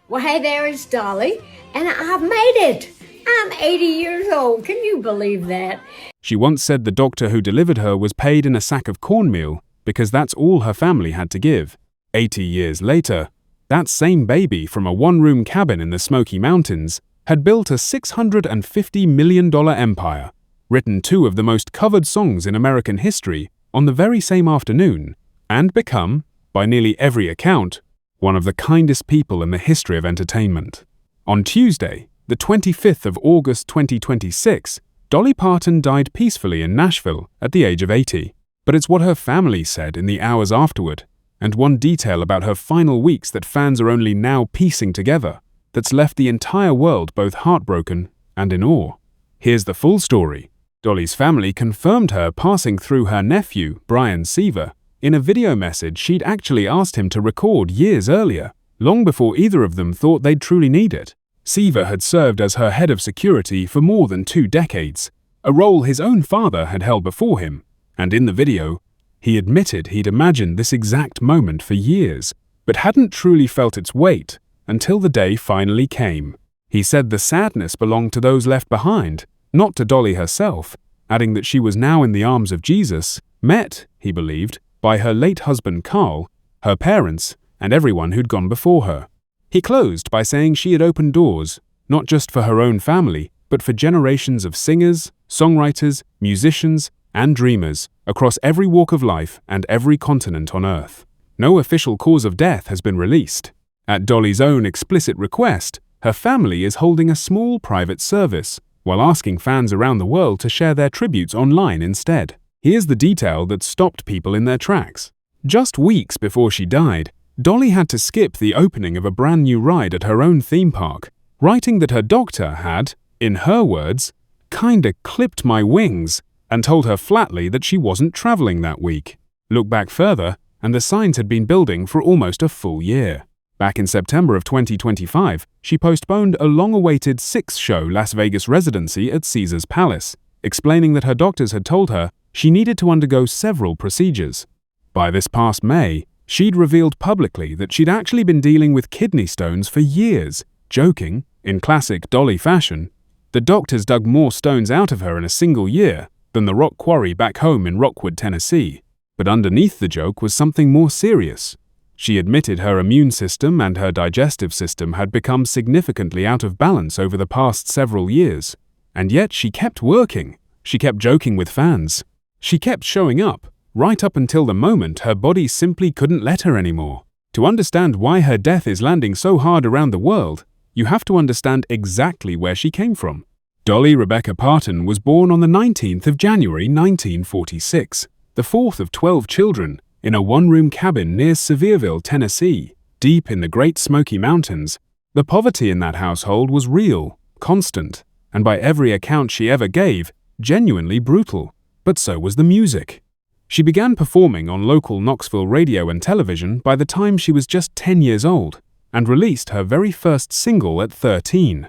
Well, hey there, it's Dolly, and I've made it. I'm 80 years old. Can you believe that? She once said the doctor who delivered her was paid in a sack of cornmeal because that's all her family had to give. 80 years later, that same baby from a one-room cabin in the Smoky Mountains had built a $650 million empire, written two of the most covered songs in American history on the very same afternoon, and become, by nearly every account, one of the kindest people in the history of entertainment. On Tuesday, the 25th of August 2026, Dolly Parton died peacefully in Nashville at the age of 80. But it's what her family said in the hours afterward, and one detail about her final weeks that fans are only now piecing together, that's left the entire world both heartbroken and in awe. Here's the full story. Dolly's family confirmed her passing through her nephew, Brian Seaver, in a video message she'd actually asked him to record years earlier, long before either of them thought they'd truly need it. Seaver had served as her head of security for more than 2 decades, a role his own father had held before him, and in the video, he admitted he'd imagined this exact moment for years, but hadn't truly felt its weight until the day finally came. He said the sadness belonged to those left behind, not to Dolly herself, adding that she was now in the arms of Jesus, met, he believed, by her late husband Carl, her parents, and everyone who'd gone before her. He closed by saying she had opened doors, not just for her own family, but for generations of singers, songwriters, musicians, and dreamers across every walk of life and every continent on Earth. No official cause of death has been released. At Dolly's own explicit request, her family is holding a small private service, while asking fans around the world to share their tributes online instead. Here's the detail that stopped people in their tracks. Just weeks before she died, Dolly had to skip the opening of a brand new ride at her own theme park, writing that her doctor had, in her words, kinda clipped my wings, and told her flatly that she wasn't traveling that week. Look back further, and the signs had been building for almost a full year. Back in September of 2025, she postponed a long-awaited 6-show Las Vegas residency at Caesars Palace, explaining that her doctors had told her she needed to undergo several procedures. By this past May, she'd revealed publicly that she'd actually been dealing with kidney stones for years, joking, in classic Dolly fashion, the doctors dug more stones out of her in a single year than the rock quarry back home in Rockwood, Tennessee. But underneath the joke was something more serious. She admitted her immune system and her digestive system had become significantly out of balance over the past several years. And yet she kept working. She kept joking with fans. She kept showing up, right up until the moment her body simply couldn't let her anymore. To understand why her death is landing so hard around the world, you have to understand exactly where she came from. Dolly Rebecca Parton was born on the 19th of January 1946, the fourth of 12 children, in a one-room cabin near Sevierville, Tennessee, deep in the Great Smoky Mountains. The poverty in that household was real, constant, and by every account she ever gave, genuinely brutal. But so was the music. She began performing on local Knoxville radio and television by the time she was just 10 years old, and released her very first single at 13.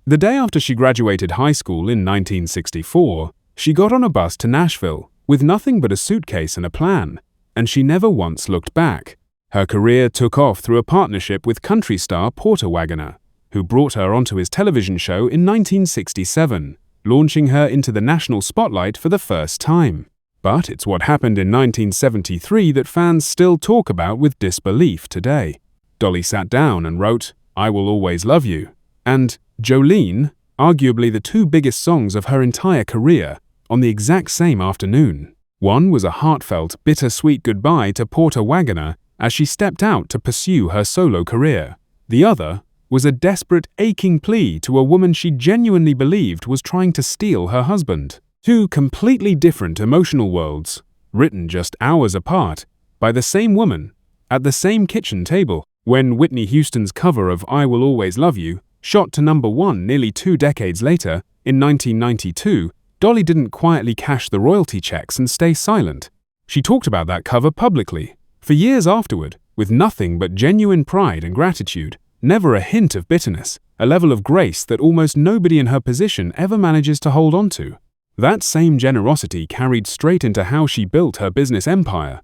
The day after she graduated high school in 1964, she got on a bus to Nashville with nothing but a suitcase and a plan, and she never once looked back. Her career took off through a partnership with country star Porter Wagoner, who brought her onto his television show in 1967, launching her into the national spotlight for the first time. But it's what happened in 1973 that fans still talk about with disbelief today. Dolly sat down and wrote, "I Will Always Love You," and Jolene, arguably the 2 biggest songs of her entire career, on the exact same afternoon. One was a heartfelt, bittersweet goodbye to Porter Wagoner as she stepped out to pursue her solo career. The other was a desperate, aching plea to a woman she genuinely believed was trying to steal her husband. 2 completely different emotional worlds, written just hours apart, by the same woman, at the same kitchen table. When Whitney Houston's cover of I Will Always Love You shot to #1 nearly 2 decades later, in 1992, Dolly didn't quietly cash the royalty checks and stay silent. She talked about that cover publicly, for years afterward, with nothing but genuine pride and gratitude, never a hint of bitterness, a level of grace that almost nobody in her position ever manages to hold on to. That same generosity carried straight into how she built her business empire.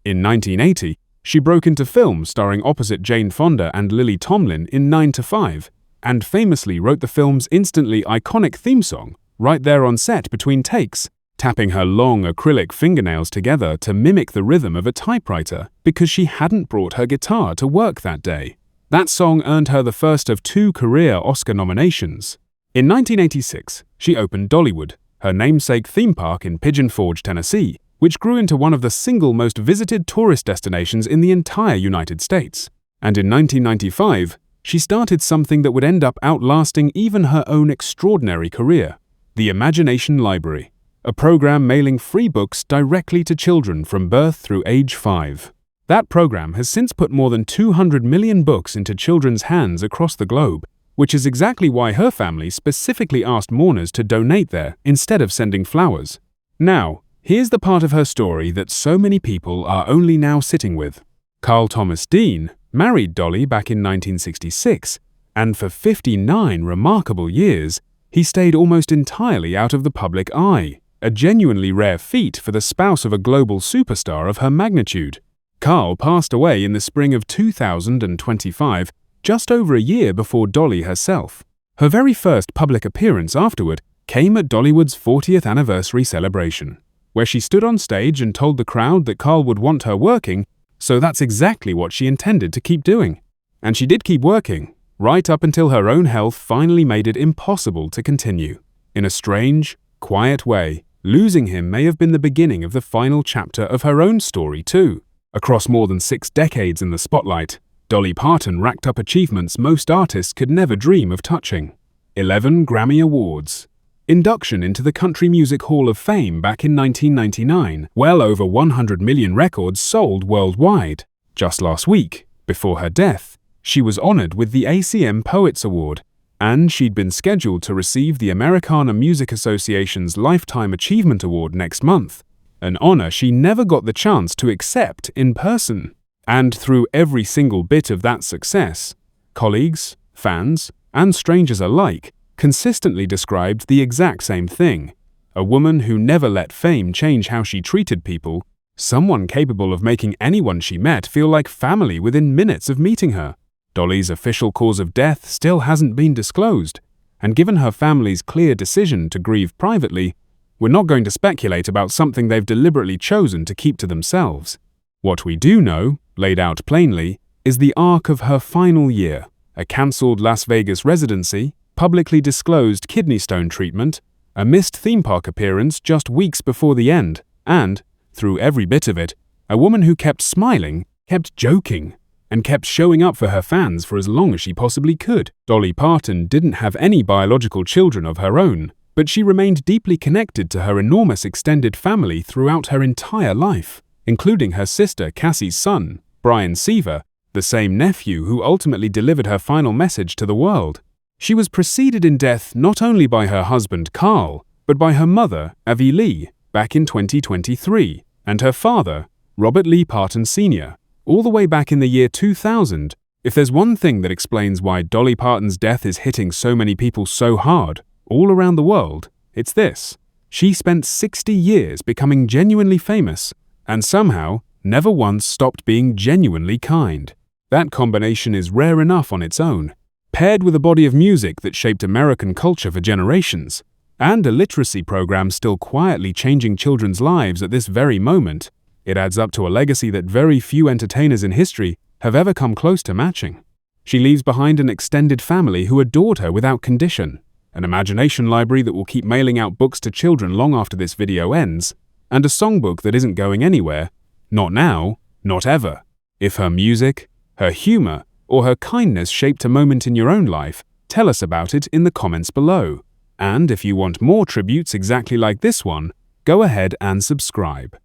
In 1980, She broke into film starring opposite Jane Fonda and Lily Tomlin in 9 to 5, and famously wrote the film's instantly iconic theme song right there on set between takes, tapping her long acrylic fingernails together to mimic the rhythm of a typewriter because she hadn't brought her guitar to work that day. That song earned her the first of 2 career Oscar nominations. In 1986, she opened Dollywood, her namesake theme park in Pigeon Forge, Tennessee, which grew into one of the single most visited tourist destinations in the entire United States. And in 1995, she started something that would end up outlasting even her own extraordinary career, the Imagination Library, a program mailing free books directly to children from birth through age 5. That program has since put more than 200 million books into children's hands across the globe, which is exactly why her family specifically asked mourners to donate there instead of sending flowers. Now, here's the part of her story that so many people are only now sitting with. Carl Thomas Dean married Dolly back in 1966, and for 59 remarkable years, he stayed almost entirely out of the public eye, a genuinely rare feat for the spouse of a global superstar of her magnitude. Carl passed away in the spring of 2025, just over a year before Dolly herself. Her very first public appearance afterward came at Dollywood's 40th anniversary celebration, where she stood on stage and told the crowd that Carl would want her working, so that's exactly what she intended to keep doing. And she did keep working, right up until her own health finally made it impossible to continue. In a strange, quiet way, losing him may have been the beginning of the final chapter of her own story too. Across more than 6 decades in the spotlight, Dolly Parton racked up achievements most artists could never dream of touching. 11 Grammy Awards. Induction into the Country Music Hall of Fame back in 1999. Well over 100 million records sold worldwide. Just last week, before her death, she was honored with the ACM Poets Award, and she'd been scheduled to receive the Americana Music Association's Lifetime Achievement Award next month, an honor she never got the chance to accept in person. And through every single bit of that success, colleagues, fans, and strangers alike consistently described the exact same thing: a woman who never let fame change how she treated people, someone capable of making anyone she met feel like family within minutes of meeting her. Dolly's official cause of death still hasn't been disclosed, and given her family's clear decision to grieve privately, we're not going to speculate about something they've deliberately chosen to keep to themselves. What we do know, laid out plainly, is the arc of her final year: a cancelled Las Vegas residency, publicly disclosed kidney stone treatment, a missed theme park appearance just weeks before the end, and, through every bit of it, a woman who kept smiling, kept joking, and kept showing up for her fans for as long as she possibly could. Dolly Parton didn't have any biological children of her own, but she remained deeply connected to her enormous extended family throughout her entire life, including her sister Cassie's son, Brian Seaver, the same nephew who ultimately delivered her final message to the world. She was preceded in death not only by her husband Carl, but by her mother, Avi Lee, back in 2023, and her father, Robert Lee Parton Sr., all the way back in the year 2000. If there's one thing that explains why Dolly Parton's death is hitting so many people so hard, all around the world, it's this: she spent 60 years becoming genuinely famous, and somehow never once stopped being genuinely kind. That combination is rare enough on its own, paired with a body of music that shaped American culture for generations, and a literacy program still quietly changing children's lives at this very moment. It adds up to a legacy that very few entertainers in history have ever come close to matching. She leaves behind an extended family who adored her without condition, an imagination library that will keep mailing out books to children long after this video ends, and a songbook that isn't going anywhere. Not now, not ever. If her music, her humor, or her kindness shaped a moment in your own life, tell us about it in the comments below. And if you want more tributes exactly like this one, go ahead and subscribe.